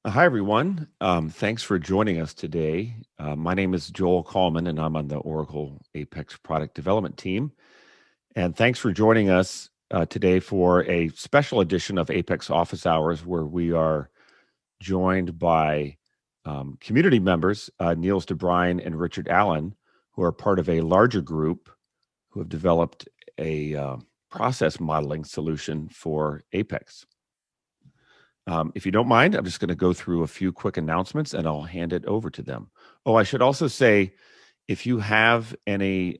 Hi, everyone. Thanks for joining us today. My name is Joel Kallman, and I'm on the Oracle Apex product development team. And thanks for joining us today for a special edition of Apex Office Hours, where we are joined by community members, Niels de Bruin and Richard Allen, who are part of a larger group who have developed a process modeling solution for Apex. If you don't mind, I'm just going to go through a few quick announcements and I'll hand it over to them. Oh, I should also say, if you have any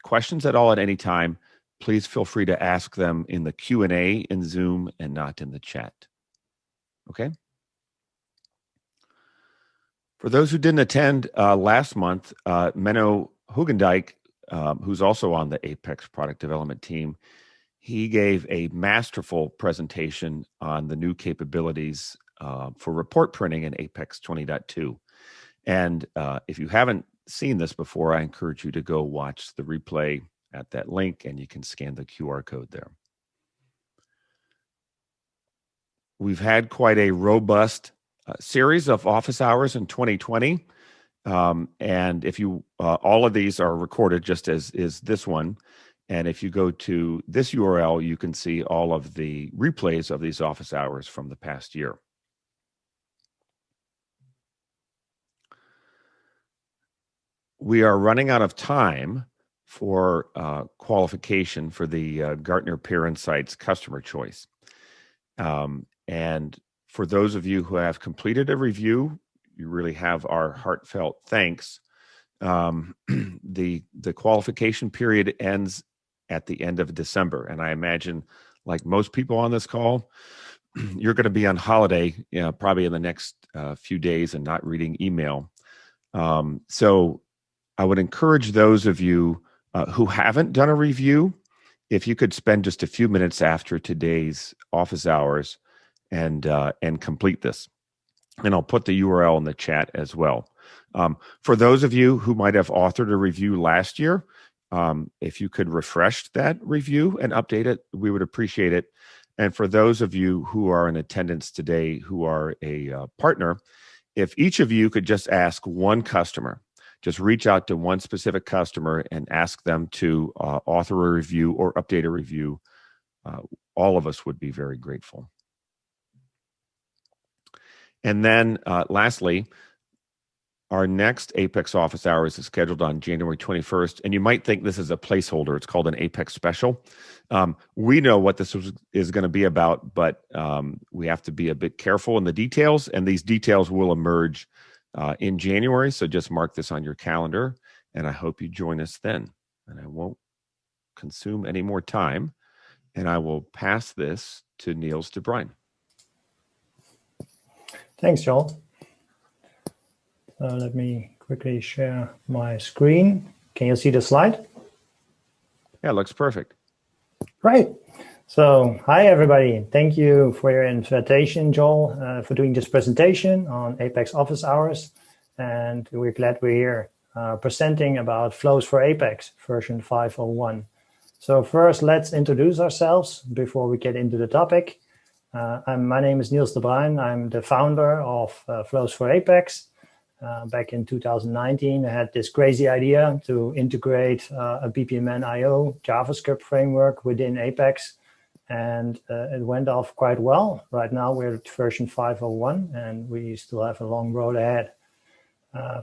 questions at all at any time, please feel free to ask them in the Q&A in Zoom and not in the chat. Okay? For those who didn't attend last month, Menno Hugendijk, who's also on the Apex product development team, he gave a masterful presentation on the new capabilities for report printing in Apex 20.2. And if you haven't seen this before, I encourage you to go watch the replay at that link, and you can scan the QR code there. We've had quite a robust series of office hours in 2020. And if you, all of these are recorded just as is this one. And if you go to this URL, you can see all of the replays of these office hours from the past year. We are running out of time for qualification for the Gartner Peer Insights Customer Choice. And for those of you who have completed a review, you really have our heartfelt thanks. The qualification period ends at the end of December. And I imagine, like most people on this call, you're going to be on holiday, probably in the next few days and not reading email. So I would encourage those of you who haven't done a review, if you could spend just a few minutes after today's office hours and complete this. And I'll put the URL in the chat as well. For those of you who might have authored a review last year, if you could refresh that review and update it, we would appreciate it. And for those of you who are in attendance today who are a partner, if each of you could just ask one customer, just reach out to one specific customer and ask them to author a review or update a review, all of us would be very grateful. And then lastly, our next Apex office hours is scheduled on January 21st. And you might think this is a placeholder. It's called an Apex special. We know what this is going to be about, but we have to be a bit careful in the details. And these details will emerge in January. So just mark this on your calendar. And I hope you join us then. And I won't consume any more time. And I will pass this to Niels de Bruin. Thanks, Joel. Let me quickly share my screen. Can you see the slide? Yeah, it looks perfect. Great. So, hi, everybody. Thank you for your invitation, Joel, for doing this presentation on Apex Office Hours. And we're glad we're here presenting about Flows for Apex, version 5.01. So first, let's introduce ourselves before we get into the topic. My name is Niels de Bruin. I'm the founder of Flows for Apex. Back in 2019, I had this crazy idea to integrate a BPMN IO JavaScript framework within Apex, and it went off quite well. Right now, we're at version 5.01, and we still have a long road ahead.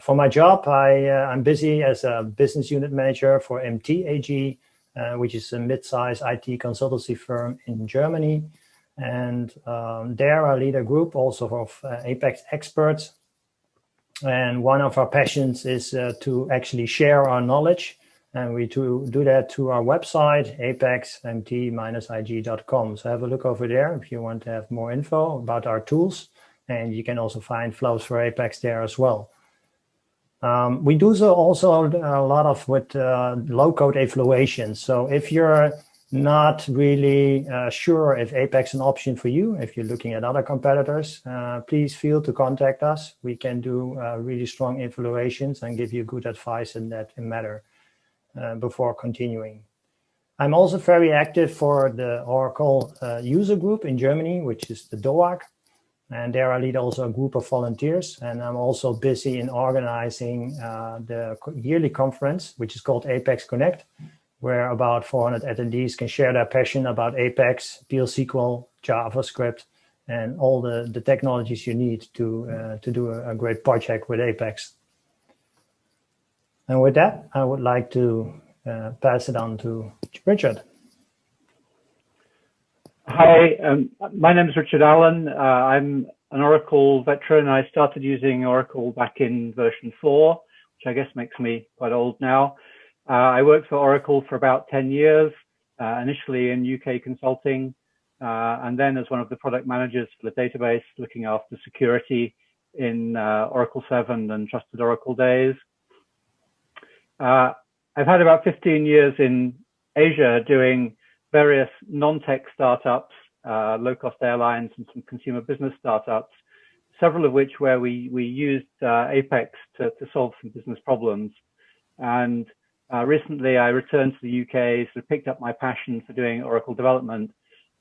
For my job, I'm busy as a business unit manager for MT AG, which is a mid-size IT consultancy firm in Germany. And there I lead a group also of Apex experts. And one of our passions is to actually share our knowledge. And we do that through our website, apexmt-ig.com. So have a look over there if you want to have more info about our tools. And you can also find Flows for Apex there as well. We do so also a lot of with low-code evaluations. So if you're not really sure if Apex is an option for you, if you're looking at other competitors, please feel to contact us. We can do really strong evaluations and give you good advice in that matter before continuing. I'm also very active for the Oracle user group in Germany, which is the DOAG. And there I lead also a group of volunteers, and I'm also busy in organizing the yearly conference, which is called Apex Connect, where about 400 attendees can share their passion about Apex, PL SQL, JavaScript, and all the technologies you need to do a great project with Apex. And with that, I would like to pass it on to Richard. Hi, my name is Richard Allen. I'm an Oracle veteran. I started using Oracle back in version 4, which I guess makes me quite old now. I worked for Oracle for about 10 years, initially in UK consulting, and then as one of the product managers for the database, looking after security in Oracle 7 and Trusted Oracle days. I've had about 15 years in Asia doing various non-tech startups, low-cost airlines, and some consumer business startups, several of which where we used Apex to solve some business problems. And recently I returned to the UK, so picked up my passion for doing Oracle development.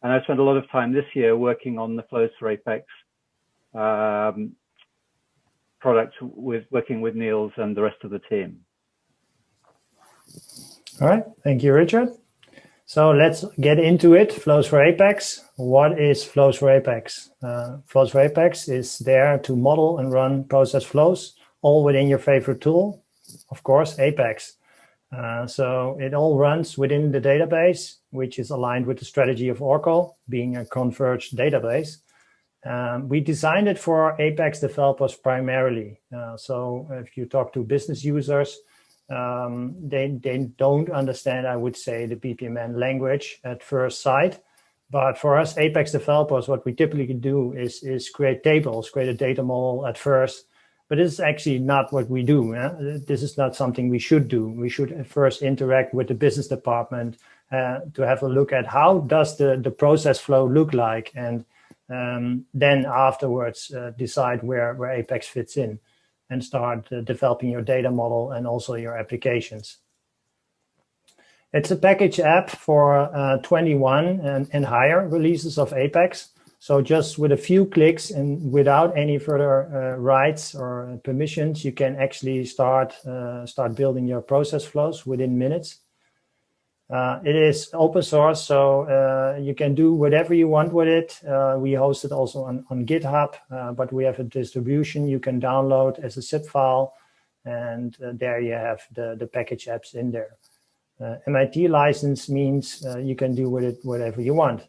And I spent a lot of time this year working on the Flows for Apex product, working with Niels and the rest of the team. All right, thank you, Richard. So let's get into it. Flows for Apex. What is Flows for Apex? Flows for Apex is there to model and run process flows, all within your favorite tool, of course, Apex. So it all runs within the database, which is aligned with the strategy of Oracle, being a converged database. We designed it for Apex developers primarily. So if you talk to business users, they don't understand, I would say, the BPMN language at first sight. But for us Apex developers, what we typically do is create tables, create a data model at first. But this is actually not what we do. This is not something we should do. We should first interact with the business department to have a look at how does the process flow look like, and then afterwards decide where Apex fits in, and start developing your data model and also your applications. It's a package app for 21 and higher releases of Apex. So just with a few clicks and without any further rights or permissions, you can actually start building your process flows within minutes. It is open source, so you can do whatever you want with it. We host it also on GitHub, but we have a distribution you can download as a zip file, and there you have the package apps in there. MIT license means you can do with it whatever you want.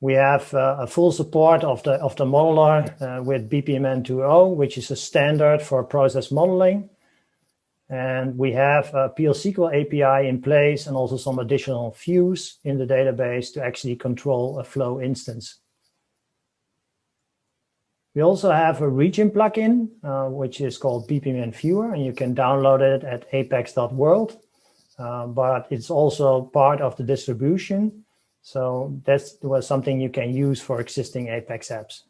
We have a full support of the modeler with BPMN 2.0, which is a standard for process modeling. And we have a PL SQL API in place and also some additional views in the database to actually control a flow instance. We also have a region plugin, which is called BPMN Viewer, and you can download it at apex.world. But it's also part of the distribution. So that was something you can use for existing Apex apps.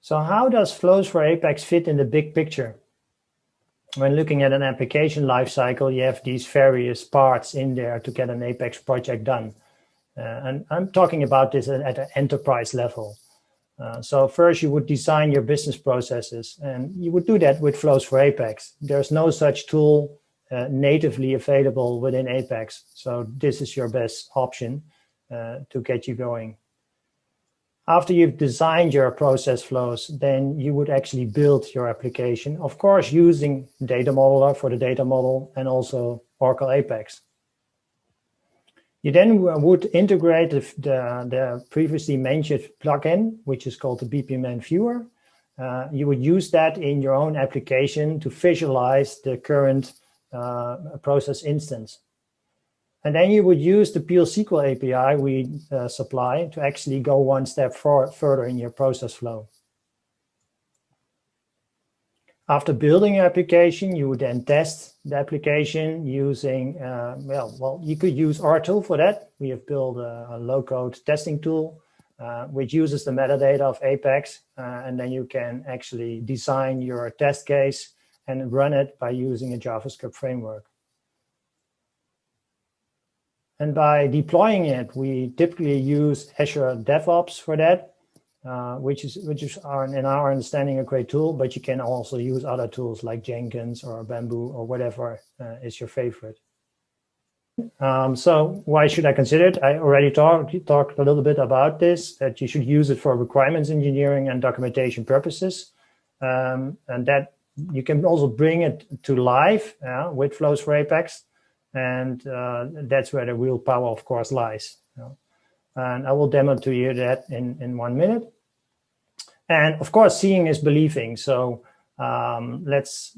So how does Flows for Apex fit in the big picture? When looking at an application lifecycle, you have these various parts in there to get an Apex project done. And I'm talking about this at an enterprise level. So first you would design your business processes, and you would do that with Flows for Apex. There's no such tool natively available within Apex. So this is your best option to get you going. After you've designed your process flows, then you would actually build your application, of course, using Data Modeler for the data model and also Oracle Apex. You then would integrate the previously mentioned plugin, which is called the BPMN Viewer. You would use that in your own application to visualize the current process instance. And then you would use the PL SQL API we supply to actually go one step further in your process flow. After building your application, you would then test the application using, you could use our tool for that. We have built a low-code testing tool, which uses the metadata of Apex, and then you can actually design your test case and run it by using a JavaScript framework. And by deploying it, we typically use Azure DevOps for that, which is in our understanding a great tool, but you can also use other tools like Jenkins or Bamboo or whatever is your favorite. So why should I consider it? I already talked a little bit about this, that you should use it for requirements engineering and documentation purposes. And that you can also bring it to life with Flows for Apex. And that's where the real power, of course, lies. And I will demo to you that in 1 minute. And of course, seeing is believing. So let's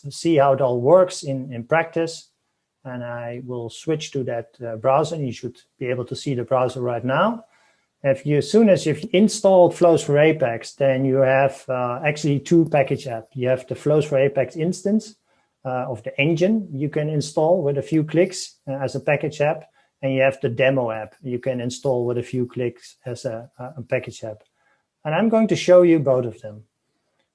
see how it all works in practice. And I will switch to that browser. You should be able to see the browser right now. As soon as you've installed Flows for Apex, then you have actually two package apps. You have the Flows for Apex instance of the engine you can install with a few clicks as a package app. And you have the demo app you can install with a few clicks as a package app. And I'm going to show you both of them.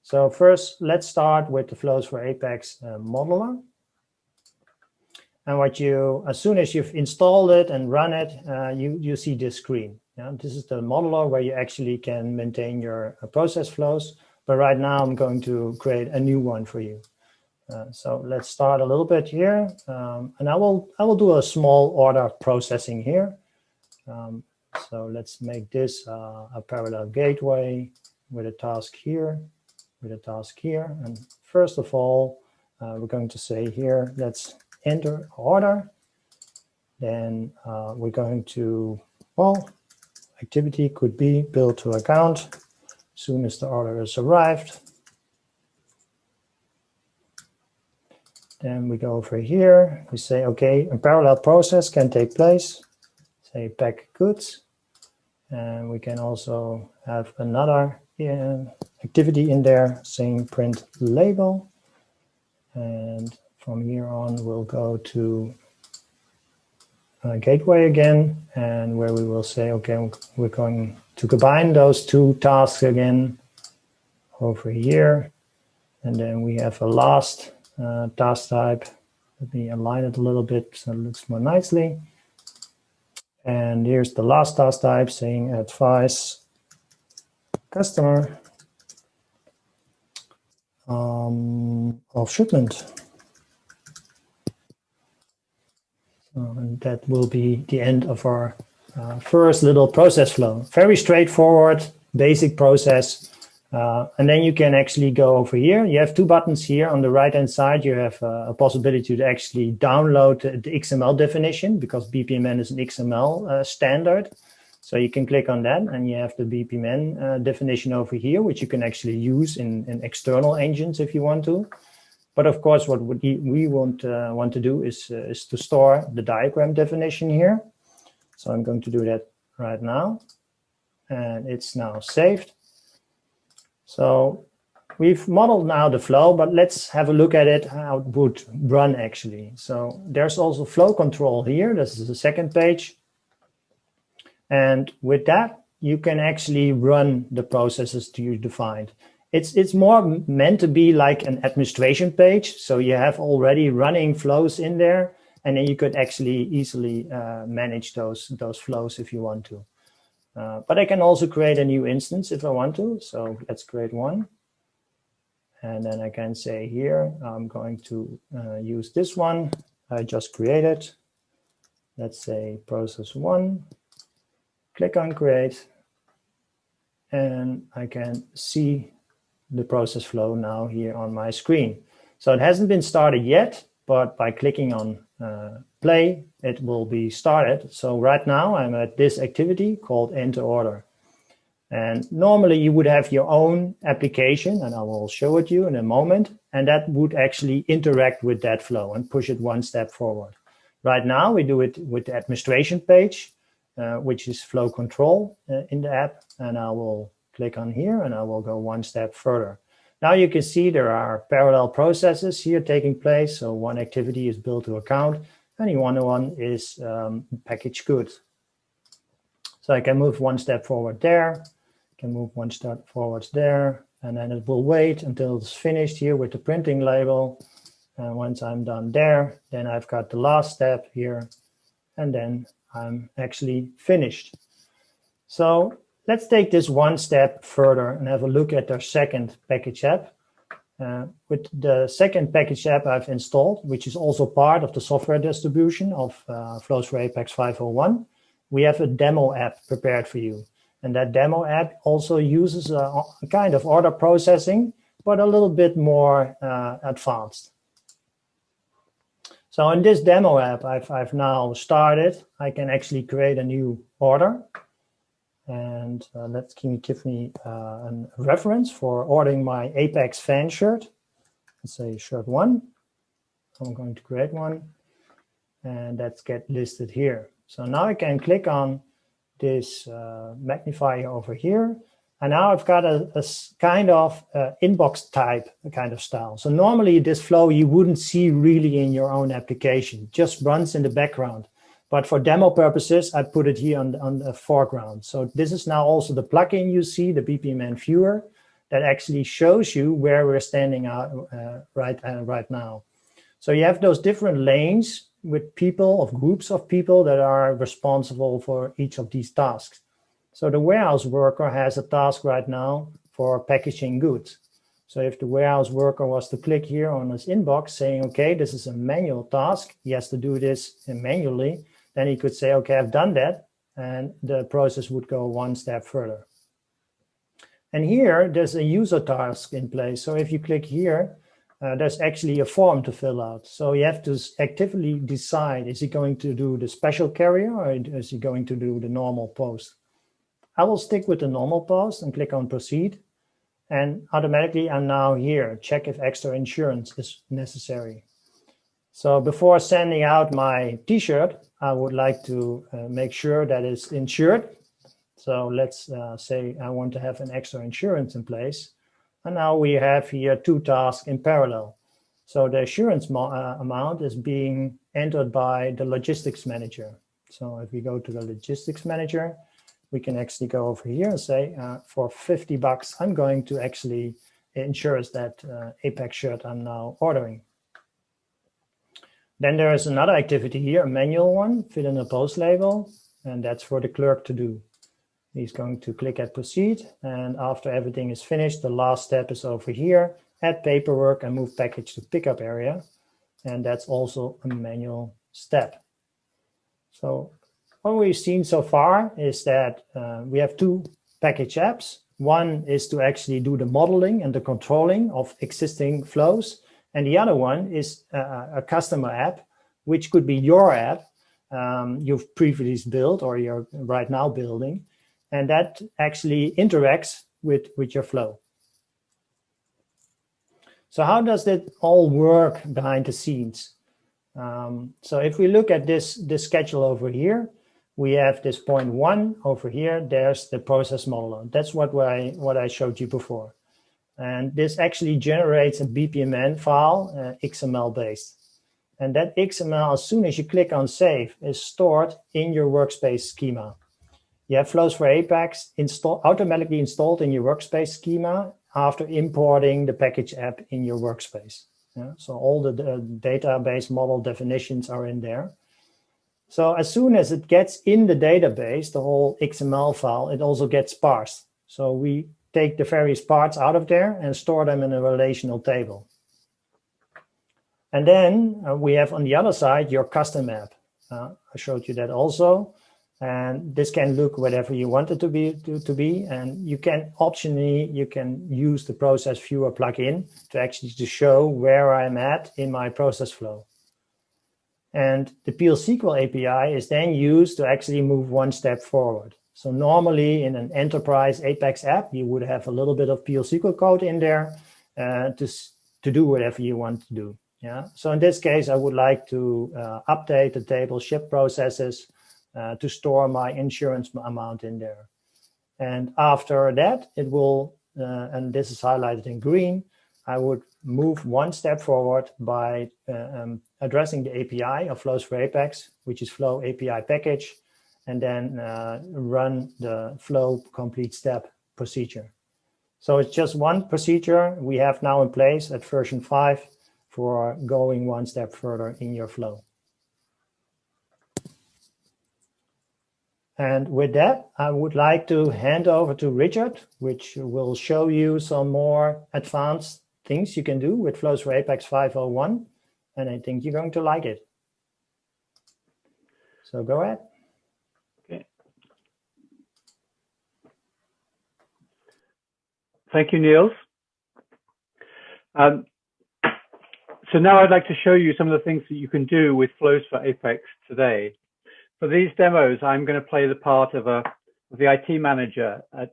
So first, let's start with the Flows for Apex modeler. And as soon as you've installed it and run it, you see this screen. This is the modeler where you actually can maintain your process flows. But right now, I'm going to create a new one for you. So let's start a little bit here. And I will do a small order processing here. So let's make this a parallel gateway with a task here, with a task here. And first of all, we're going to say here, let's enter order. Then we're going to, activity could be build to account as soon as the order has arrived. Then we go over here. We say, OK, a parallel process can take place. Say pack goods. And we can also have another activity in there saying print label. And from here on, we'll go to gateway again, and where we will say, OK, we're going to combine those two tasks again over here. And then we have a last task type. Let me align it a little bit so it looks more nicely. And here's the last task type saying advise customer of shipment. And that will be the end of our first little process flow. Very straightforward, basic process. And then you can actually go over here. You have two buttons here on the right-hand side. You have a possibility to actually download the XML definition because BPMN is an XML standard. So you can click on that and you have the BPMN definition over here, which you can actually use in external engines if you want to. But of course, what we want to do is to store the diagram definition here. So I'm going to do that right now. And it's now saved. So we've modeled now the flow, but let's have a look at it, how it would run actually. So there's also flow control here. This is the second page. And with that, you can actually run the processes you defined. It's more meant to be like an administration page. So you have already running flows in there, and then you could actually easily manage those flows if you want to. But I can also create a new instance if I want to. So let's create one. And then I can say here, I'm going to use this one I just created. Let's say process one. Click on create. And I can see the process flow now here on my screen. So it hasn't been started yet, but by clicking on play, it will be started. So right now I'm at this activity called enter order. And normally you would have your own application, and I will show it you in a moment, and that would actually interact with that flow and push it one step forward. Right now we do it with the administration page, which is flow control in the app, and I will click on here and I will go one step further. Now you can see there are parallel processes here taking place. So one activity is built to account, and the other one is package goods. So I can move one step forward there, can move one step forwards there, and then it will wait until it's finished here with the printing label. And once I'm done there, then I've got the last step here, and then I'm actually finished. So let's take this one step further and have a look at our second package app. With the second package app I've installed, which is also part of the software distribution of Flows for Apex 501, we have a demo app prepared for you. And that demo app also uses a kind of order processing, but a little bit more advanced. So in this demo app I've now started, I can actually create a new order. And that can give me a reference for ordering my Apex fan shirt. Let's say shirt 1. I'm going to create one. And that's get listed here. So now I can click on this magnifier over here. And now I've got a kind of inbox type kind of style. So normally this flow you wouldn't see really in your own application. It just runs in the background. But for demo purposes, I put it here on the foreground. So this is now also the plugin you see, the BPMN viewer, that actually shows you where we're standing out right now. So you have those different lanes with people, of groups of people that are responsible for each of these tasks. So the warehouse worker has a task right now for packaging goods. So if the warehouse worker was to click here on his inbox saying, okay, this is a manual task, he has to do this manually, then he could say, okay, I've done that, and the process would go one step further. And here, there's a user task in place. So if you click here, there's actually a form to fill out. So you have to actively decide, is he going to do the special carrier or is he going to do the normal post? I will stick with the normal post and click on proceed. And automatically, I'm now here, check if extra insurance is necessary. So before sending out my t-shirt, I would like to make sure that it's insured. So let's say I want to have an extra insurance in place. And now we have here two tasks in parallel. So the assurance amount is being entered by the logistics manager. So if we go to the logistics manager, we can actually go over here and say, for $50, I'm going to actually insure that Apex shirt I'm now ordering. Then there is another activity here, a manual one, fill in a post label, and that's for the clerk to do. He's going to click at proceed, and after everything is finished, the last step is over here, add paperwork and move package to pickup area, and that's also a manual step. So what we've seen so far is that we have two package apps. One is to actually do the modeling and the controlling of existing flows, and the other one is a customer app, which could be your app you've previously built or you're right now building, and that actually interacts with your flow. So how does that all work behind the scenes? So if we look at this schedule over here, we have this point 1 over here. There's the process modeler. That's what I showed you before. And this actually generates a BPMN file, XML based. And that XML, as soon as you click on save, is stored in your workspace schema. You have Flows for Apex automatically installed in your workspace schema after importing the package app in your workspace. Yeah? So all the database model definitions are in there. So as soon as it gets in the database, the whole XML file, it also gets parsed. So we take the various parts out of there and store them in a relational table. And then we have on the other side your custom app. I showed you that also. And this can look whatever you want it to be. And you can optionally, you can use the process viewer plugin to actually to show where I'm at in my process flow. And the PL/SQL API is then used to actually move one step forward. So normally in an enterprise Apex app, you would have a little bit of PL/SQL code in there to do whatever you want to do. Yeah. So in this case, I would like to update the table ship processes to store my insurance amount in there. And after that, it will, and this is highlighted in green, I would move one step forward by addressing the API of Flows for Apex, which is Flow API package, and then run the flow complete step procedure. So it's just one procedure we have now in place at version 5 for going one step further in your flow. And with that, I would like to hand over to Richard, which will show you some more advanced things you can do with Flows for Apex 501. And I think you're going to like it. So go ahead. Okay. Thank you, Niels. So now I'd like to show you some of the things that you can do with Flows for Apex today. For these demos, I'm going to play the part of the IT manager at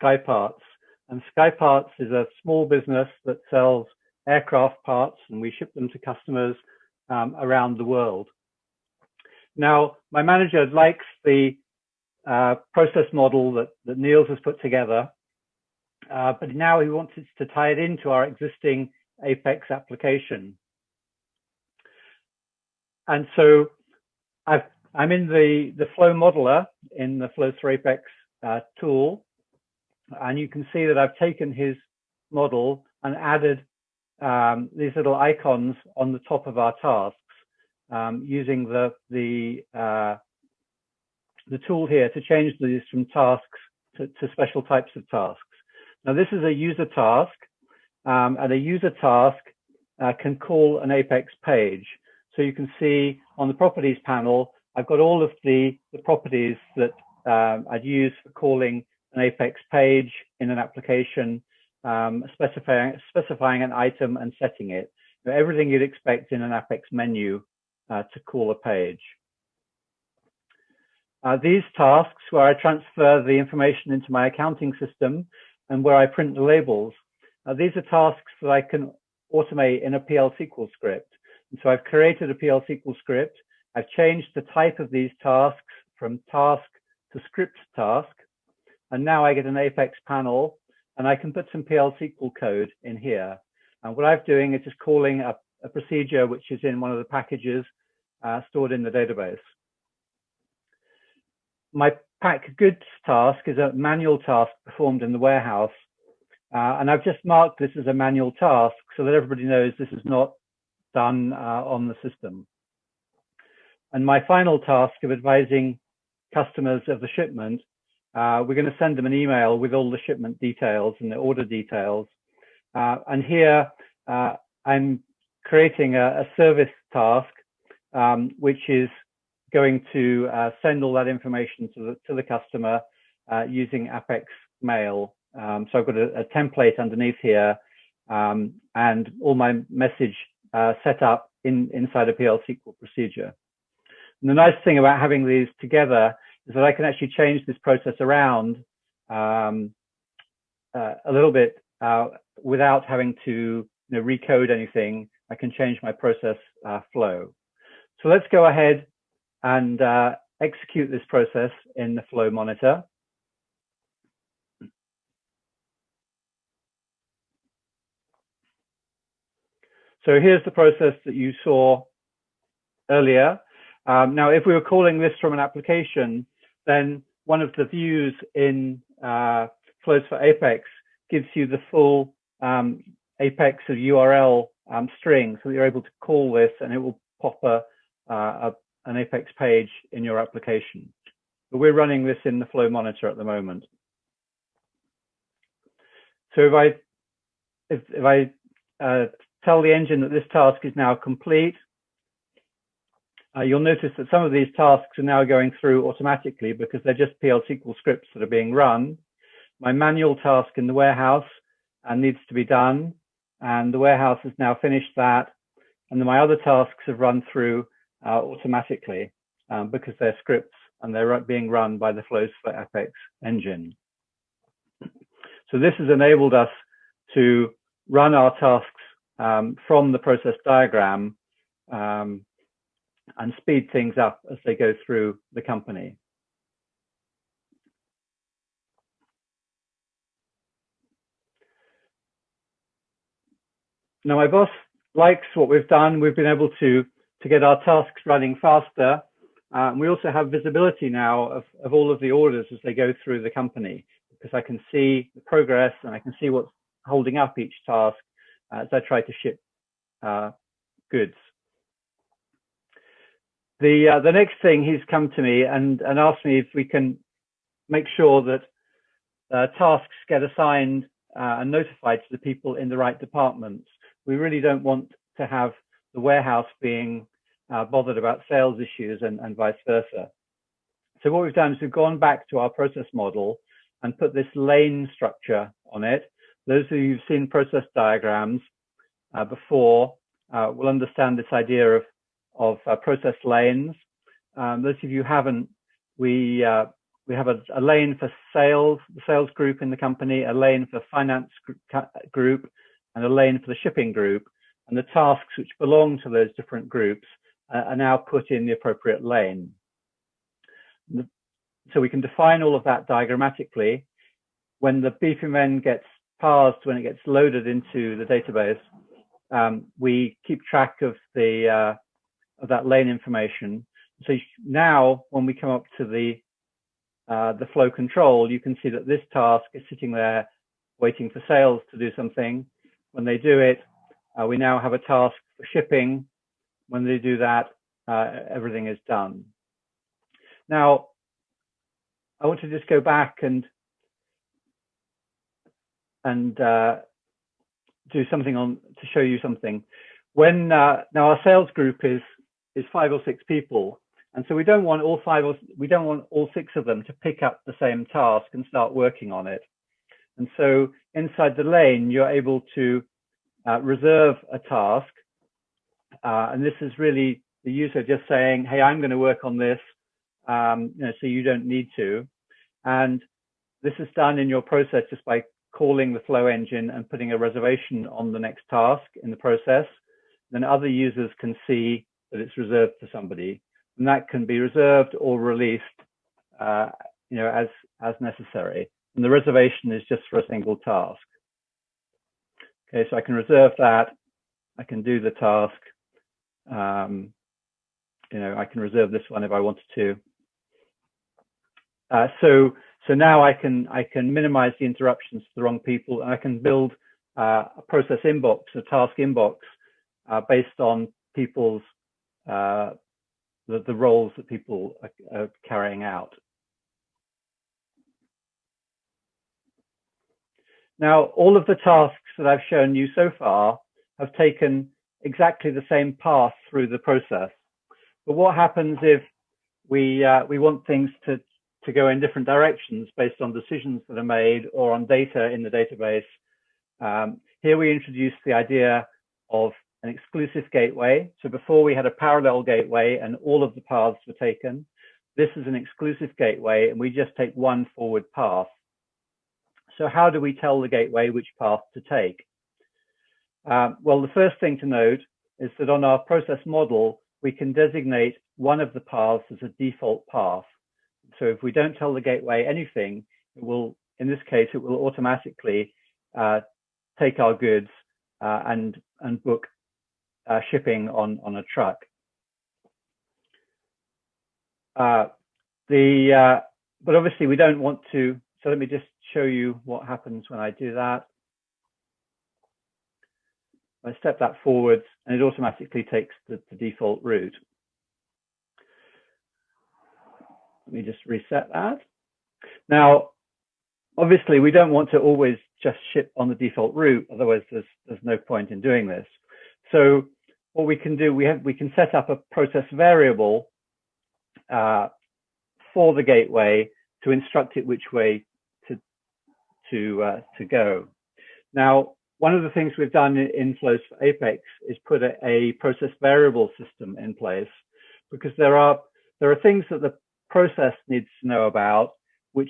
Skyparts. And Skyparts is a small business that sells aircraft parts, and we ship them to customers around the world. Now, my manager likes the process model that Niels has put together, but now he wants us to tie it into our existing Apex application. And so I'm in the flow modeler in the Flows for Apex tool, and you can see that I've taken his model and added these little icons on the top of our tasks using the tool here to change these from tasks to special types of tasks. Now this is a user task, and a user task can call an Apex page. So you can see on the properties panel, I've got all of the properties that I'd use for calling an Apex page in an application, specifying an item and setting it. Everything you'd expect in an Apex menu to call a page. These tasks where I transfer the information into my accounting system and where I print the labels, these are tasks that I can automate in a PL SQL script. And so I've created a PL SQL script. I've changed the type of these tasks from task to script task. And now I get an Apex panel, and I can put some PL SQL code in here. And what I'm doing is just calling a procedure which is in one of the packages stored in the database. My pack goods task is a manual task performed in the warehouse. And I've just marked this as a manual task so that everybody knows this is not done on the system. And my final task of advising customers of the shipment, we're going to send them an email with all the shipment details and the order details. And here I'm creating a service task, which is going to send all that information to the customer using Apex Mail. So I've got a template underneath here, and all my message set up inside a PL SQL procedure. And the nice thing about having these together is that I can actually change this process around a little bit without having to recode anything. I can change my process flow. So let's go ahead and execute this process in the flow monitor. So here's the process that you saw earlier. Now, if we were calling this from an application, then one of the views in Flows for Apex gives you the full Apex of URL string, so that you're able to call this and it will pop an Apex page in your application. But we're running this in the flow monitor at the moment. So if I tell the engine that this task is now complete, you'll notice that some of these tasks are now going through automatically because they're just PL SQL scripts that are being run. My manual task in the warehouse needs to be done, and the warehouse has now finished that. And then my other tasks have run through automatically because they're scripts and they're being run by the Flows for Apex engine. So this has enabled us to run our tasks from the process diagram and speed things up as they go through the company. Now, my boss likes what we've done. We've been able to get our tasks running faster. We also have visibility now of all of the orders as they go through the company, because I can see the progress and I can see what's holding up each task as I try to ship goods. The next thing, he's come to me and asked me if we can make sure that tasks get assigned and notified to the people in the right departments. We really don't want to have the warehouse being bothered about sales issues and vice versa. So what we've done is we've gone back to our process model and put this lane structure on it. Those of you who've seen process diagrams before will understand this idea of process lanes. Those of you who haven't, we have a lane for sales, the sales group in the company, a lane for finance group, and a lane for the shipping group. And the tasks which belong to those different groups are now put in the appropriate lane. So we can define all of that diagrammatically. When the BPMN gets parsed, when it gets loaded into the database, we keep track of that lane information. So now, when we come up to the flow control, you can see that this task is sitting there waiting for sales to do something. When they do it, we now have a task for shipping. When they do that, everything is done. Now, I want to just go back and do something to show you something. When now our sales group is 5 or 6 people, and so we don't want all 6 of them to pick up the same task and start working on it. And so inside the lane, you're able to reserve a task, and this is really the user just saying, "Hey, I'm going to work on this," so you don't need to. And this is done in your process just by calling the flow engine and putting a reservation on the next task in the process. Then other users can see that it's reserved for somebody, and that can be reserved or released, as necessary. And the reservation is just for a single task. Okay, so I can reserve that. I can do the task. I can reserve this one if I wanted to. So now I can minimize the interruptions to the wrong people, and I can build a process inbox, a task inbox, based on people's the roles that people are carrying out. Now, all of the tasks that I've shown you so far have taken exactly the same path through the process. But what happens if we want things to go in different directions based on decisions that are made or on data in the database? Here we introduce the idea of an exclusive gateway. So before we had a parallel gateway and all of the paths were taken. This is an exclusive gateway and we just take one forward path. So how do we tell the gateway which path to take? Well, the first thing to note is that on our process model, we can designate one of the paths as a default path. So if we don't tell the gateway anything, it will, in this case, it will automatically take our goods and book shipping on a truck. But obviously we don't want to, so let me just show you what happens when I do that. I step that forward and it automatically takes the default route. Let me just reset that. Now, obviously we don't want to always just ship on the default route, otherwise there's no point in doing this. So what we can do, we can set up a process variable for the gateway to instruct it which way to go. Now, one of the things we've done in Flows for Apex is put a process variable system in place, because there are things that the process needs to know about, which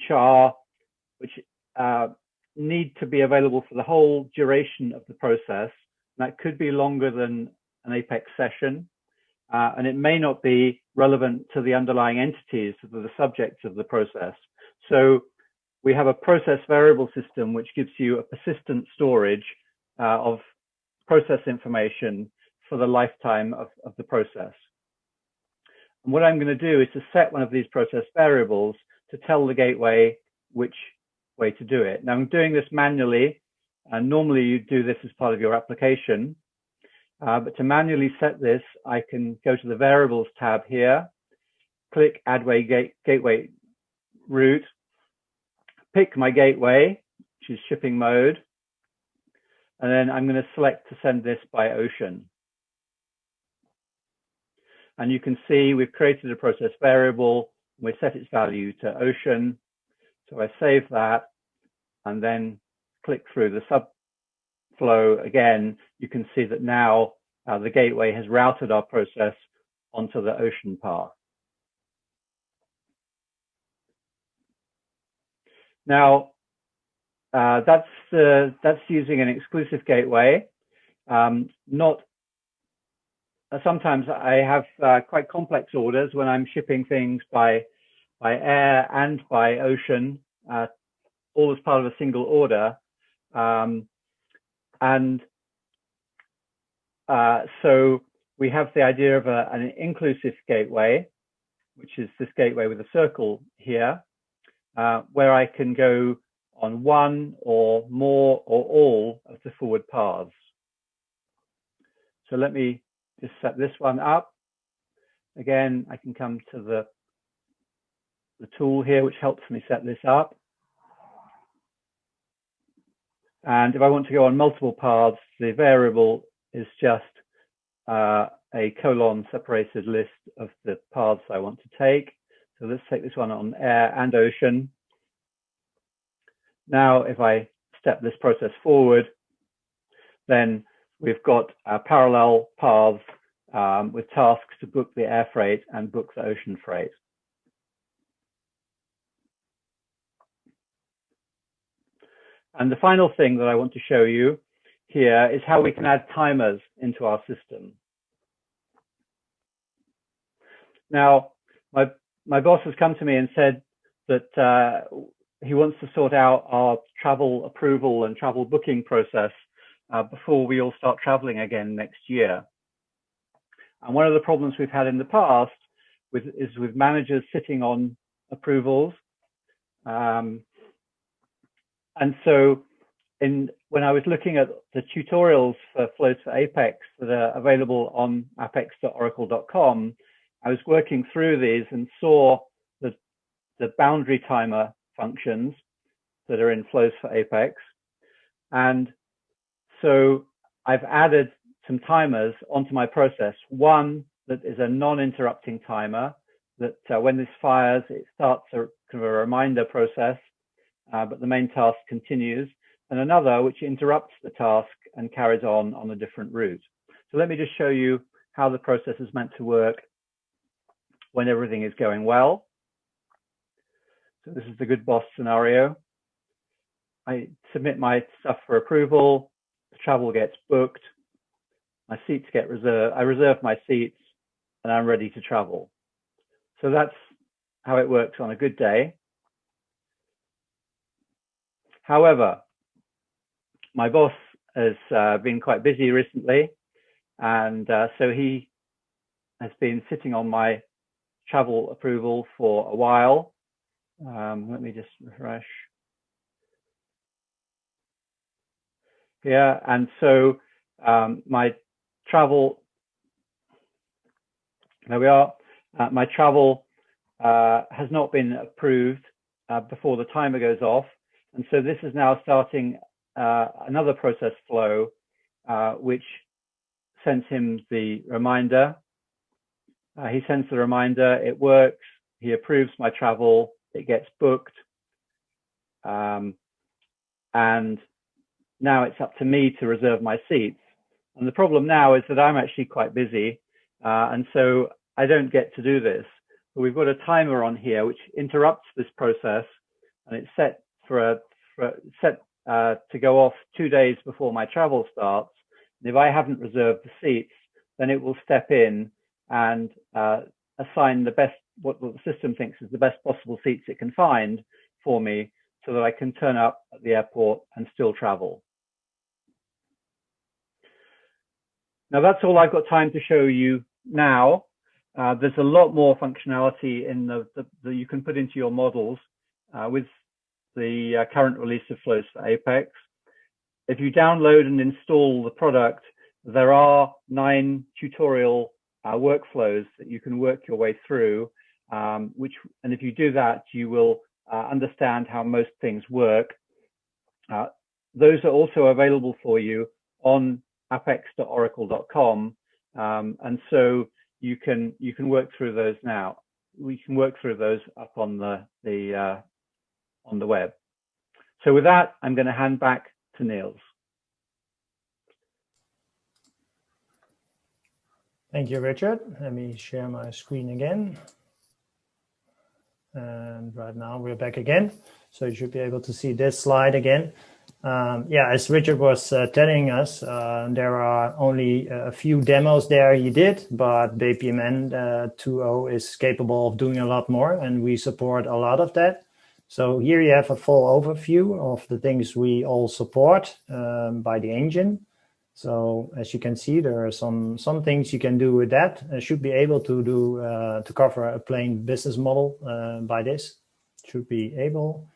need to be available for the whole duration of the process. And that could be longer than an Apex session, and it may not be relevant to the underlying entities that are the subjects of the process. So we have a process variable system which gives you a persistent storage of process information for the lifetime of the process. And what I'm going to do is to set one of these process variables to tell the gateway which way to do it. Now I'm doing this manually, and normally you do this as part of your application. But to manually set this, I can go to the variables tab here, click add gateway route, pick my gateway, which is shipping mode, and then I'm going to select to send this by ocean. And you can see we've created a process variable, and we set its value to ocean. So I save that and then click through the subflow again. You can see that now the gateway has routed our process onto the ocean path. Now, that's using an exclusive gateway. Sometimes I have quite complex orders when I'm shipping things by air and by ocean, all as part of a single order. So we have the idea of an inclusive gateway, which is this gateway with a circle here, where I can go on one or more or all of the forward paths. So let me just set this one up. Again, I can come to the tool here, which helps me set this up. And if I want to go on multiple paths, the variable is just a colon separated list of the paths I want to take. So let's take this one on air and ocean. Now, if I step this process forward, then we've got parallel paths with tasks to book the air freight and book the ocean freight. And the final thing that I want to show you here is how we can add timers into our system. Now, my boss has come to me and said that he wants to sort out our travel approval and travel booking process before we all start traveling again next year. And one of the problems we've had in the past is with managers sitting on approvals. And so when I was looking at the tutorials for flows for Apex that are available on apex.oracle.com, I was working through these and saw the boundary timer functions that are in flows for Apex. And so I've added some timers onto my process. One that is a non-interrupting timer that when this fires, it starts kind of a reminder process, but the main task continues. And another which interrupts the task and carries on a different route. So let me just show you how the process is meant to work when everything is going well. So this is the good boss scenario. I submit my stuff for approval, the travel gets booked, my seats get reserved, I reserve my seats, and I'm ready to travel. So that's how it works on a good day. However, my boss has been quite busy recently, and so he has been sitting on my travel approval for a while. Let me just refresh. Yeah, and so my travel, there we are. My travel has not been approved before the timer goes off. And so this is now starting another process flow, which sends him the reminder. He sends the reminder, it works, he approves my travel, it gets booked. And now it's up to me to reserve my seats. And the problem now is that I'm actually quite busy. And so I don't get to do this. But we've got a timer on here which interrupts this process, and it's set to go off 2 days before my travel starts. And if I haven't reserved the seats, then it will step in and assign what the system thinks is the best possible seats it can find for me, so that I can turn up at the airport and still travel. Now that's all I've got time to show you now. There's a lot more functionality in that you can put into your models with the current release of Flows for Apex. If you download and install the product, there are 9 tutorial workflows that you can work your way through, and if you do that, you will understand how most things work. Those are also available for you on apex.oracle.com, and so you can work through those now. We can work through those up on the web. So with that, I'm going to hand back to Niels. Thank you, Richard. Let me share my screen again. And right now we're back again. So you should be able to see this slide again. Yeah, as Richard was telling us, there are only a few demos there he did, but BPMN 2.0 is capable of doing a lot more, and we support a lot of that. So here you have a full overview of the things we all support by the engine. So as you can see, there are some things you can do with that. Should be able to do to cover a plain business model by this. Should be able.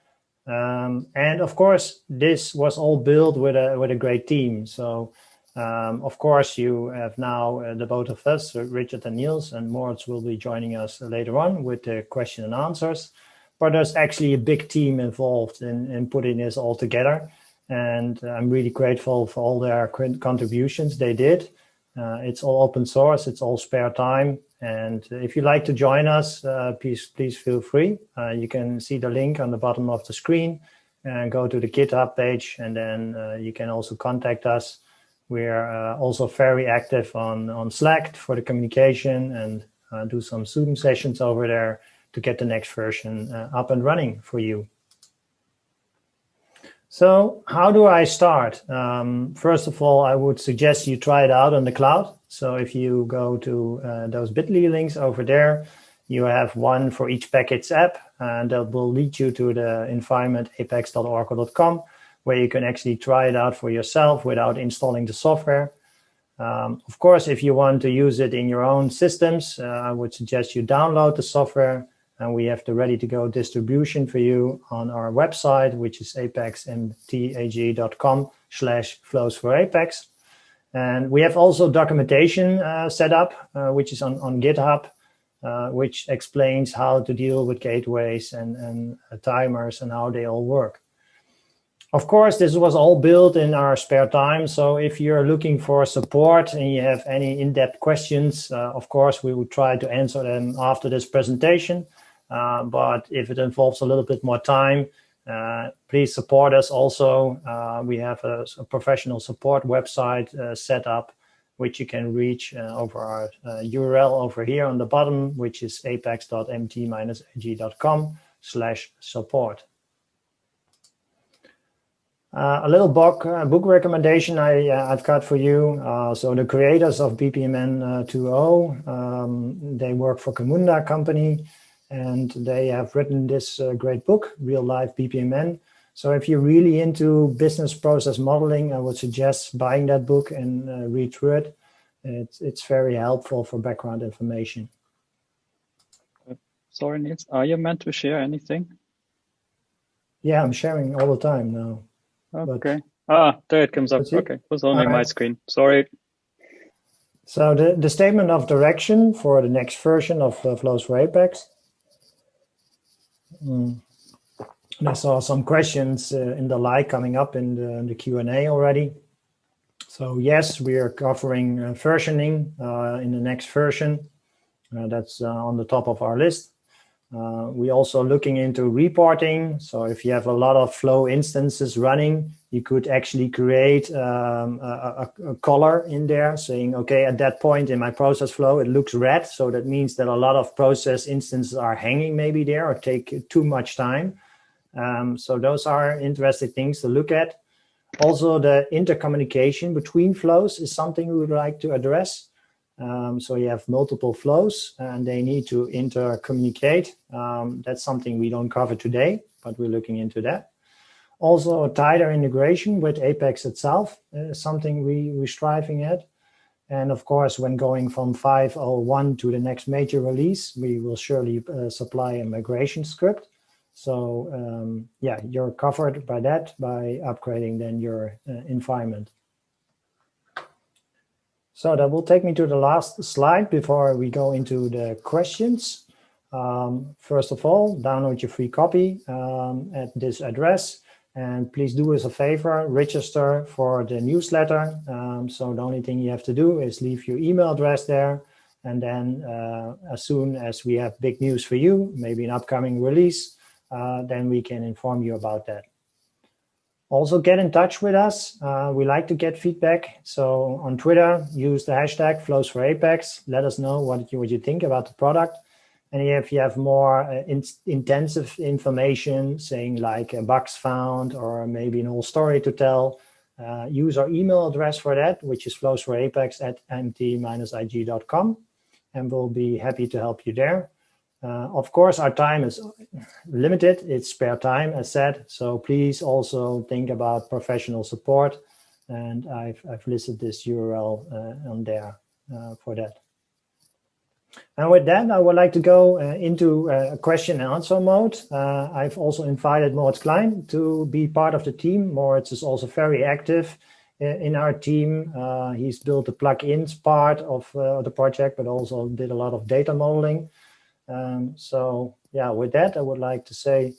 And of course, this was all built with a great team. So of course, you have now the both of us, Richard and Niels, and Moritz will be joining us later on with the question and answers. But there's actually a big team involved in putting this all together. And I'm really grateful for all their contributions they did. It's all open source, it's all spare time. And if you'd like to join us, please feel free. You can see the link on the bottom of the screen and go to the GitHub page, and then you can also contact us. We're also very active on Slack for the communication, and do some Zoom sessions over there to get the next version up and running for you. So how do I start? First of all, I would suggest you try it out on the cloud. So if you go to those bit.ly links over there, you have one for each package app, and that will lead you to the environment apex.oracle.com, where you can actually try it out for yourself without installing the software. Of course, if you want to use it in your own systems, I would suggest you download the software. And we have the ready-to-go distribution for you on our website, which is apexmtag.com/flows for Apex. And we have also documentation set up, which is on GitHub, which explains how to deal with gateways and timers and how they all work. Of course, this was all built in our spare time. So if you're looking for support and you have any in-depth questions, of course, we will try to answer them after this presentation. But if it involves a little bit more time, please support us also. We have a professional support website set up, which you can reach over our URL over here on the bottom, which is apex.mt-ag.com/support. A little book recommendation I've got for you. So the creators of BPMN 2.0, they work for Camunda company. And they have written this great book, Real Life BPMN. So if you're really into business process modeling, I would suggest buying that book and read through it. It's very helpful for background information. Sorry, Niels, are you meant to share anything? Yeah, I'm sharing all the time now. Okay. There it comes up. Okay, it was only my screen. Sorry. So the statement of direction for the next version of Flows for Apex. I saw some questions in the like coming up in the Q&A already. So yes, we are covering versioning in the next version. That's on the top of our list. We're also looking into reporting. So if you have a lot of flow instances running, you could actually create a color in there saying, okay, at that point in my process flow, it looks red. So that means that a lot of process instances are hanging maybe there or take too much time. So those are interesting things to look at. Also, the intercommunication between flows is something we would like to address. So you have multiple flows and they need to intercommunicate. That's something we don't cover today, but we're looking into that. Also, a tighter integration with Apex itself is something we're striving at. And of course, when going from 5.01 to the next major release, we will surely supply a migration script. So yeah, you're covered by that by upgrading then your environment. So that will take me to the last slide before we go into the questions. First of all, download your free copy at this address. And please do us a favor, register for the newsletter. So the only thing you have to do is leave your email address there. And then as soon as we have big news for you, maybe an upcoming release, then we can inform you about that. Also get in touch with us. We like to get feedback. So on Twitter, use the hashtag Flows for Apex. Let us know what you think about the product. And if you have more intensive information, saying like bugs found or maybe an whole story to tell, use our email address for that, which is flowsforapex@mt-ig.com. And we'll be happy to help you there. Of course, our time is limited. It's spare time, as said. So please also think about professional support. And I've listed this URL on there for that. And with that, I would like to go into a question and answer mode. I've also invited Moritz Klein to be part of the team. Moritz is also very active in our team. He's built the plugins part of the project, but also did a lot of data modeling. So yeah, with that, I would like to say,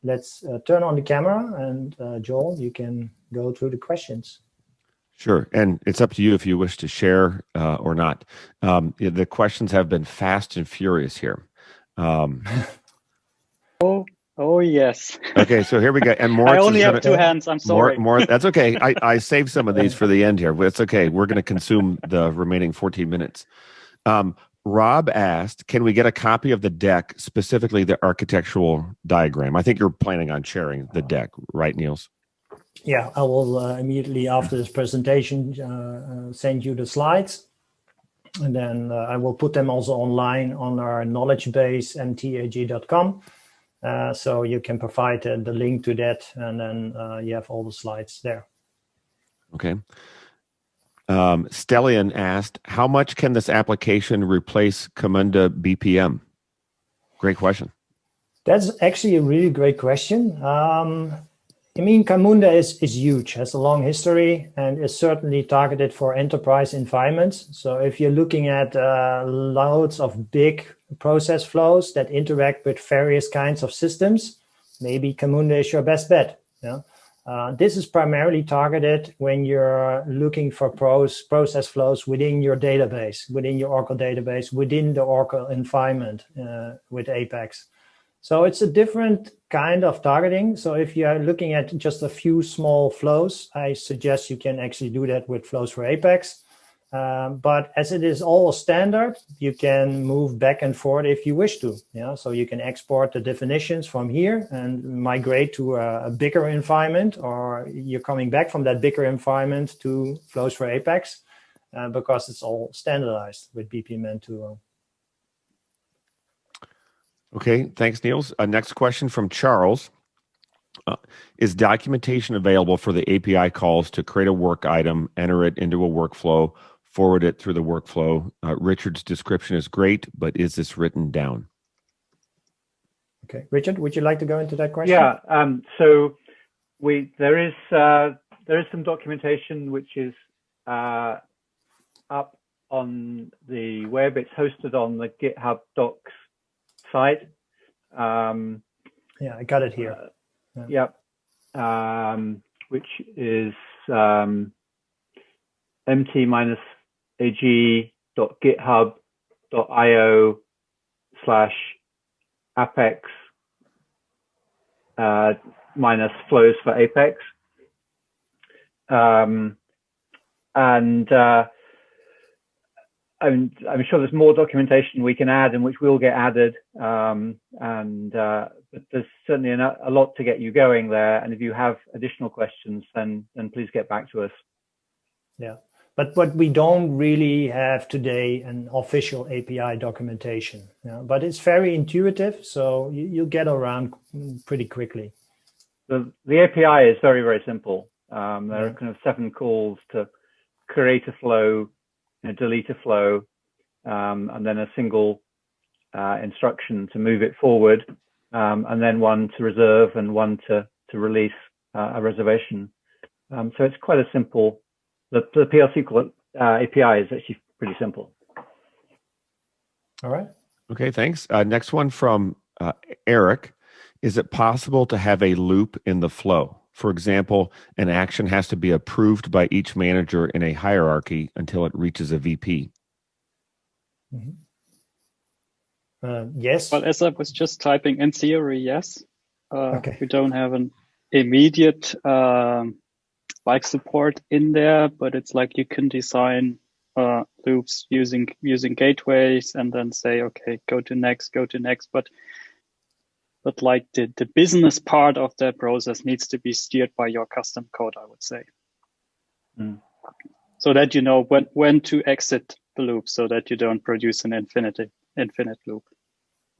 let's turn on the camera and Joel, you can go through the questions. Sure. And it's up to you if you wish to share or not. The questions have been fast and furious here. Oh, yes. Okay, so here we go. And I only have two hands. I'm sorry. That's okay. I saved some of these for the end here, but it's okay. We're going to consume the remaining 14 minutes. Rob asked, can we get a copy of the deck, specifically the architectural diagram? I think you're planning on sharing the deck, right, Niels? Yeah, I will immediately after this presentation send you the slides. And then I will put them also online on our knowledge base, mtag.com. So you can provide the link to that, and then you have all the slides there. Okay. Stellian asked, how much can this application replace Camunda BPM? Great question. That's actually a really great question. I mean, Camunda is huge, has a long history, and is certainly targeted for enterprise environments. So if you're looking at loads of big process flows that interact with various kinds of systems, maybe Camunda is your best bet. Yeah? This is primarily targeted when you're looking for process flows within your database, within your Oracle database, within the Oracle environment with Apex. So it's a different kind of targeting. So if you are looking at just a few small flows, I suggest you can actually do that with Flows for Apex. But as it is all standard, you can move back and forth if you wish to. Yeah, so you can export the definitions from here and migrate to a bigger environment, or you're coming back from that bigger environment to Flows for Apex because it's all standardized with BPMN 2.0. Okay, thanks, Niels. Next question from Charles. Is documentation available for the API calls to create a work item, enter it into a workflow, forward it through the workflow? Richard's description is great, but is this written down? Okay, Richard, would you like to go into that question? Yeah, so there is some documentation which is up on the web. It's hosted on the GitHub Docs site. Yeah, I got it here. Yep. Which is mt-ag.github.io/apex minus flows for Apex. I'm sure there's more documentation we can add and which will get added. But there's certainly a lot to get you going there. And if you have additional questions, then please get back to us. Yeah, but we don't really have today an official API documentation. Yeah? But it's very intuitive, so you'll get around pretty quickly. The API is very, very simple. There are kind of 7 calls to create a flow, delete a flow, and then a single instruction to move it forward, and then one to reserve and one to release a reservation. So it's quite a simple the PL SQL API is actually pretty simple. All right. Okay, thanks. Next one from Eric. Is it possible to have a loop in the flow? For example, an action has to be approved by each manager in a hierarchy until it reaches a VP. Yes. Well, as I was just typing, in theory, yes. Okay. We don't have an immediate like support in there, but it's like you can design loops using gateways and then say, okay, go to next. But like the business part of that process needs to be steered by your custom code, I would say. Mm. So that you know when to exit the loop, so that you don't produce an infinite loop.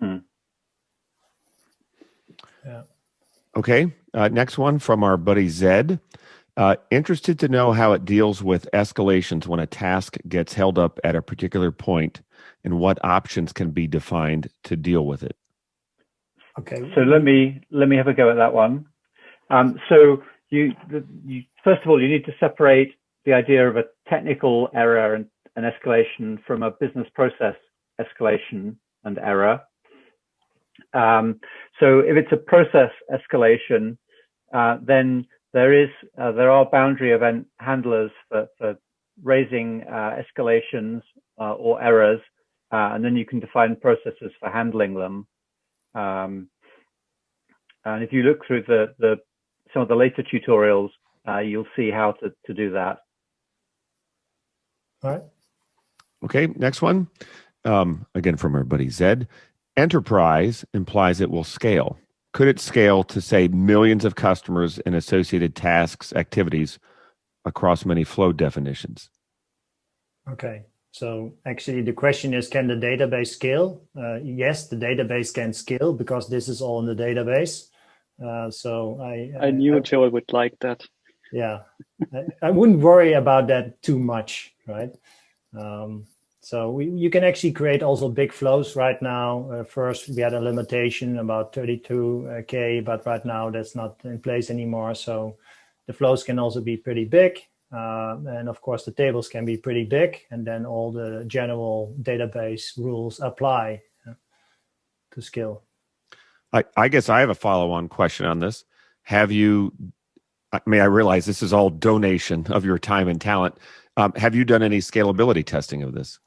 Mm. Yeah. Okay, next one from our buddy Zed. Interested to know how it deals with escalations when a task gets held up at a particular point and what options can be defined to deal with it. Okay. So let me have a go at that one. So you first of all, you need to separate the idea of a technical error and an escalation from a business process escalation and error. So if it's a process escalation, then there are boundary event handlers for raising escalations or errors, and then you can define processes for handling them. And if you look through some of the later tutorials, you'll see how to do that. All right. Okay, next one. Again, from our buddy Zed. Enterprise implies it will scale. Could it scale to, say, millions of customers and associated tasks, activities across many flow definitions? Okay. So actually the question is, can the database scale? Yes, the database can scale because this is all in the database. So I knew Joel would like that. Yeah, I wouldn't worry about that too much, right? So you can actually create also big flows right now. First, we had a limitation about 32K, but right now that's not in place anymore. So the flows can also be pretty big. And of course, the tables can be pretty big. And then all the general database rules apply to scale. I guess I have a follow-on question on this. I realize this is all donation of your time and talent. Have you done any scalability testing of this?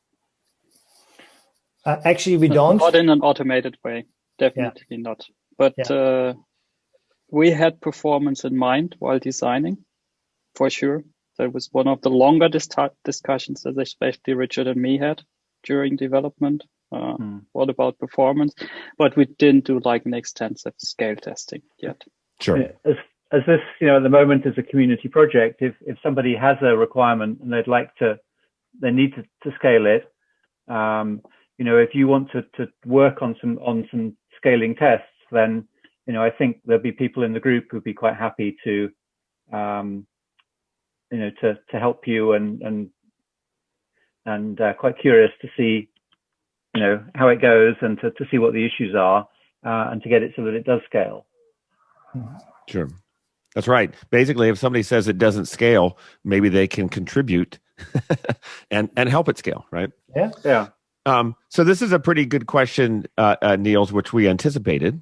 Actually, we don't. Not in an automated way. Definitely not. But we had performance in mind while designing, for sure. That was one of the longer discussions that especially Richard and me had during development. What about performance? But we didn't do like an extensive scale testing yet. Sure. As this, at the moment is a community project, if somebody has a requirement and they need to scale it, if you want to work on some scaling tests, then, I think there'll be people in the group who'd be quite happy to help you and quite curious to see, how it goes and to see what the issues are and to get it so that it does scale. Sure. That's right. Basically, if somebody says it doesn't scale, maybe they can contribute and help it scale, right? Yeah. Yeah. So this is a pretty good question, Niels, which we anticipated.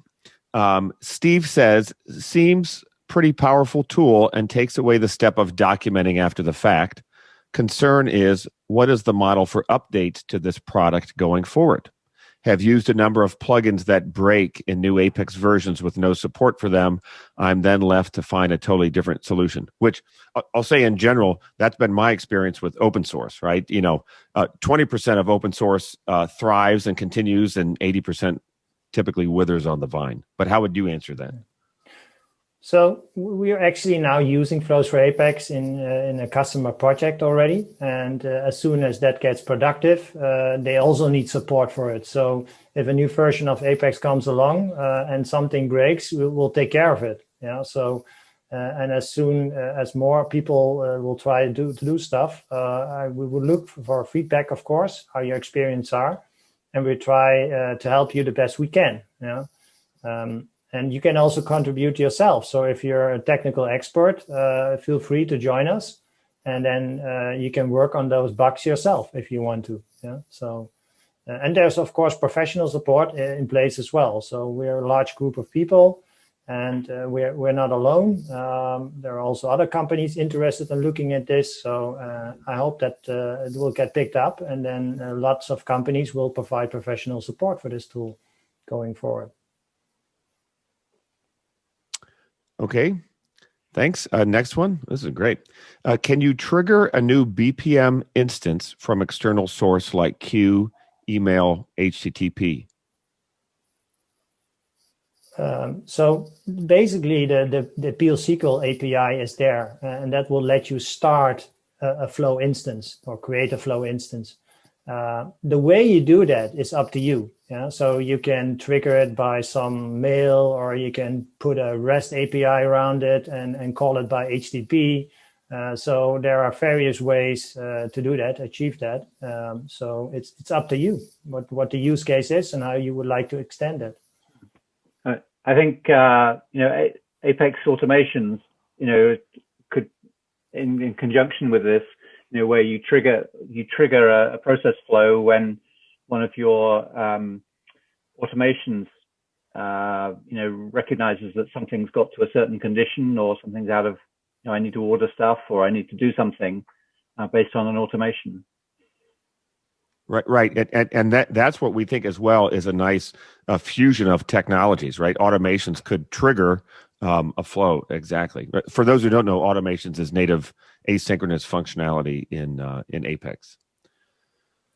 Steve says, seems pretty powerful tool and takes away the step of documenting after the fact. Concern is, what is the model for updates to this product going forward? Have used a number of plugins that break in new Apex versions with no support for them. I'm then left to find a totally different solution, which I'll say in general, that's been my experience with open source, right? 20% of open source thrives and continues, and 80% typically withers on the vine. But how would you answer that? So we are actually now using Flows for Apex in a customer project already. And as soon as that gets productive, they also need support for it. So if a new version of Apex comes along and something breaks, we'll take care of it. So and as soon as more people will try to do stuff, we will look for feedback, of course, how your experience are. And we try to help you the best we can. And you can also contribute yourself. So if you're a technical expert, feel free to join us. and then you can work on those bugs yourself if you want to. Yeah. So, and there's of course professional support in place as well. So we're a large group of people, and we're not alone. There are also other companies interested in looking at this. So I hope that it will get picked up, and then lots of companies will provide professional support for this tool going forward. Okay. Thanks. Next one. This is great. Can you trigger a new BPM instance from external source like Q, email, HTTP? So basically, the PL/SQL API is there, and that will let you start a flow instance or create a flow instance. The way you do that is up to you. Yeah, so you can trigger it by some mail, or you can put a REST API around it and call it by HTTP. So there are various ways to do that, achieve that. So it's up to you what the use case is and how you would like to extend it. I think Apex automations, could in conjunction with this, where you trigger a process flow when one of your automations, recognizes that something's got to a certain condition, or something's out of, I need to order stuff, or I need to do something based on an automation. Right. And that's what we think as well is a nice fusion of technologies, right? Automations could trigger a flow. Exactly. For those who don't know, automations is native asynchronous functionality in Apex.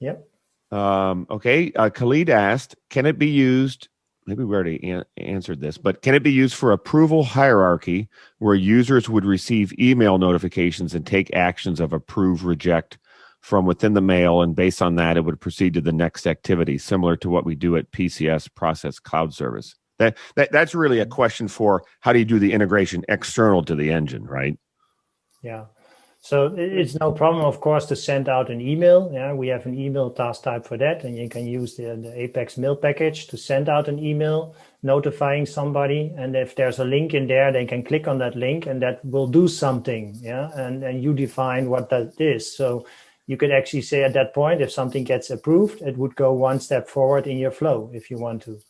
Yep. Okay. Khalid asked, can it be used? Maybe we already answered this, but can it be used for approval hierarchy where users would receive email notifications and take actions of approve, reject from within the mail, and based on that, it would proceed to the next activity, similar to what we do at PCS, Process Cloud Service? That's really a question for how do you do the integration external to the engine, right? Yeah. So it's no problem, of course, to send out an email. Yeah, we have an email task type for that, and you can use the Apex mail package to send out an email notifying somebody. And if there's a link in there, they can click on that link, and that will do something. Yeah, and you define what that is. So you could actually say at that point, if something gets approved, it would go one step forward in your flow if you want to.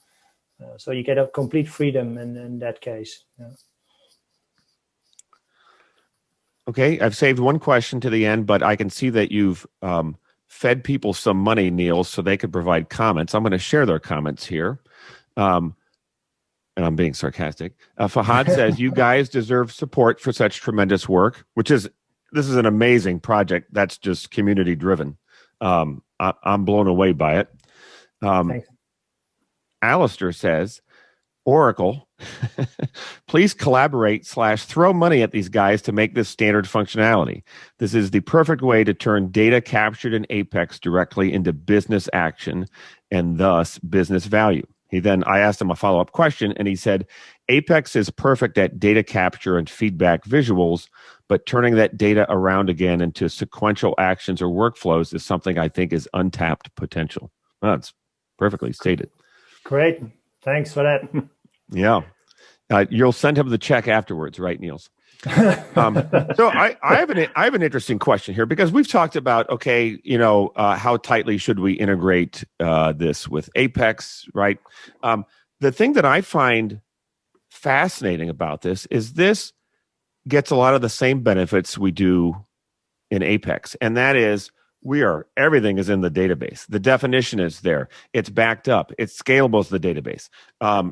So you get a complete freedom in that case. Yeah. Okay, I've saved one question to the end, but I can see that you've fed people some money, Niels, so they could provide comments. I'm going to share their comments here. And I'm being sarcastic. Fahad says, you guys deserve support for such tremendous work, this is an amazing project that's just community driven. I'm blown away by it. Thanks. Alistair says, Oracle, please collaborate / throw money at these guys to make this standard functionality. This is the perfect way to turn data captured in Apex directly into business action and thus business value. I asked him a follow-up question, and he said, Apex is perfect at data capture and feedback visuals, but turning that data around again into sequential actions or workflows is something I think is untapped potential. Well, that's perfectly stated. Great. Thanks for that. Yeah. You'll send him the check afterwards, right, Niels? So I have an interesting question here, because we've talked about, how tightly should we integrate this with Apex, right? The thing that I find fascinating about this is this gets a lot of the same benefits we do in Apex, and that is everything is in the database. The definition is there. It's backed up. It's scalable as the database.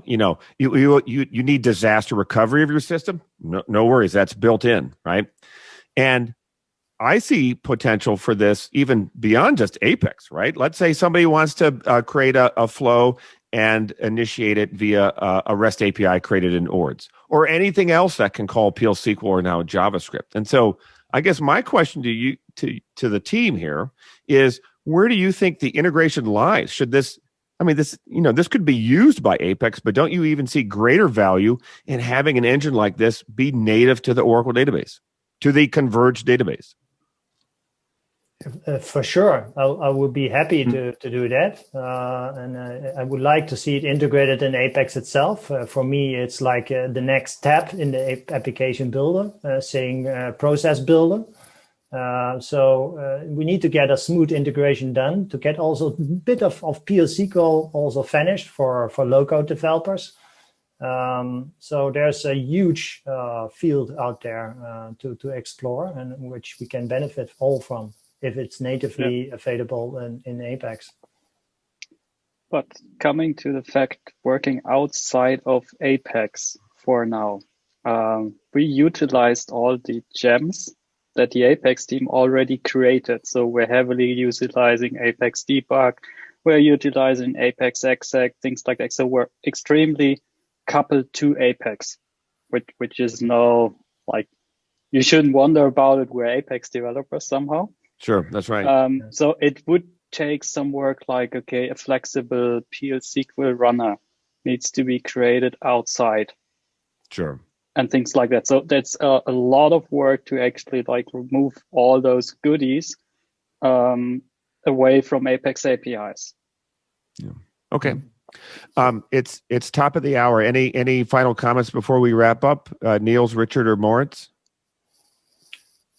You need disaster recovery of your system. No worries. That's built in, right? And I see potential for this even beyond just Apex, right? Let's say somebody wants to create a flow and initiate it via a REST API created in ORDS, or anything else that can call PL/SQL or now JavaScript. And so I guess my question to you, to the team here, is where do you think the integration lies? Should this could be used by Apex, but don't you even see greater value in having an engine like this be native to the Oracle database, to the converged database? For sure, I would be happy to do that, and I would like to see it integrated in Apex itself. For me, it's like the next step in the application builder, saying process builder. So we need to get a smooth integration done to get also a bit of PLC call also finished for low-code developers. So there's a huge field out there to explore, and which we can benefit all from if it's natively available in Apex. But coming to the fact, working outside of Apex for now, we utilized all the gems that the Apex team already created. So we're heavily utilizing Apex Debug, we're utilizing Apex exec, things like that. So we're extremely coupled to Apex, which is no, like, you shouldn't wonder about it. We're Apex developers somehow. Sure, that's right. So it would take some work like, okay, a flexible PL SQL runner needs to be created outside. Sure. And things like that. So that's a lot of work to actually like remove all those goodies away from Apex APIs. Yeah. Okay. It's top of the hour. Any final comments before we wrap up? Niels, Richard, or Moritz?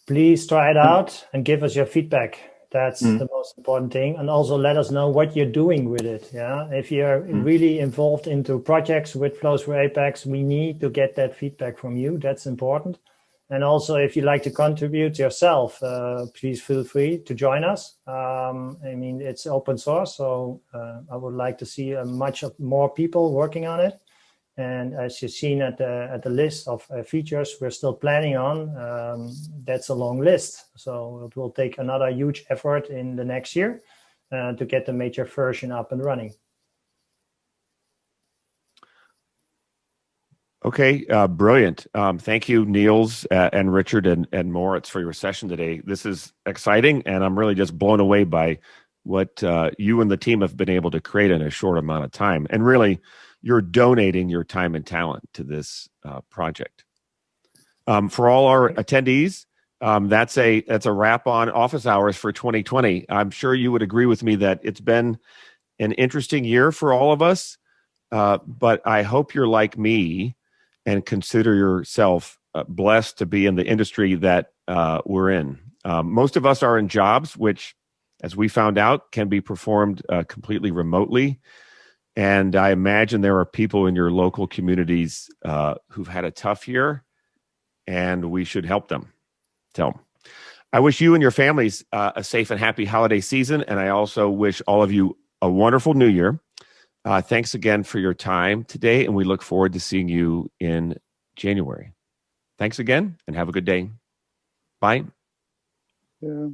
Please try it out and give us your feedback. That's the most important thing. And also let us know what you're doing with it. Yeah. If you're really involved into projects with Flows for Apex, we need to get that feedback from you. That's important. And also, if you'd like to contribute yourself, please feel free to join us. I mean, it's open source, so I would like to see much more people working on it. And as you've seen at the list of features we're still planning on, that's a long list. So it will take another huge effort in the next year to get the major version up and running. Okay, brilliant. Thank you, Niels and Richard and Moritz, for your session today. This is exciting, and I'm really just blown away by what you and the team have been able to create in a short amount of time. And really, you're donating your time and talent to this project. For all our attendees, that's a wrap on office hours for 2020. I'm sure you would agree with me that it's been an interesting year for all of us, but I hope you're like me and consider yourself blessed to be in the industry that we're in. Most of us are in jobs which, as we found out, can be performed completely remotely. And I imagine there are people in your local communities who've had a tough year, and we should help them. So I wish you and your families a safe and happy holiday season, and I also wish all of you a wonderful new year. Thanks again for your time today, and we look forward to seeing you in January. Thanks again, and have a good day. Bye. Yeah.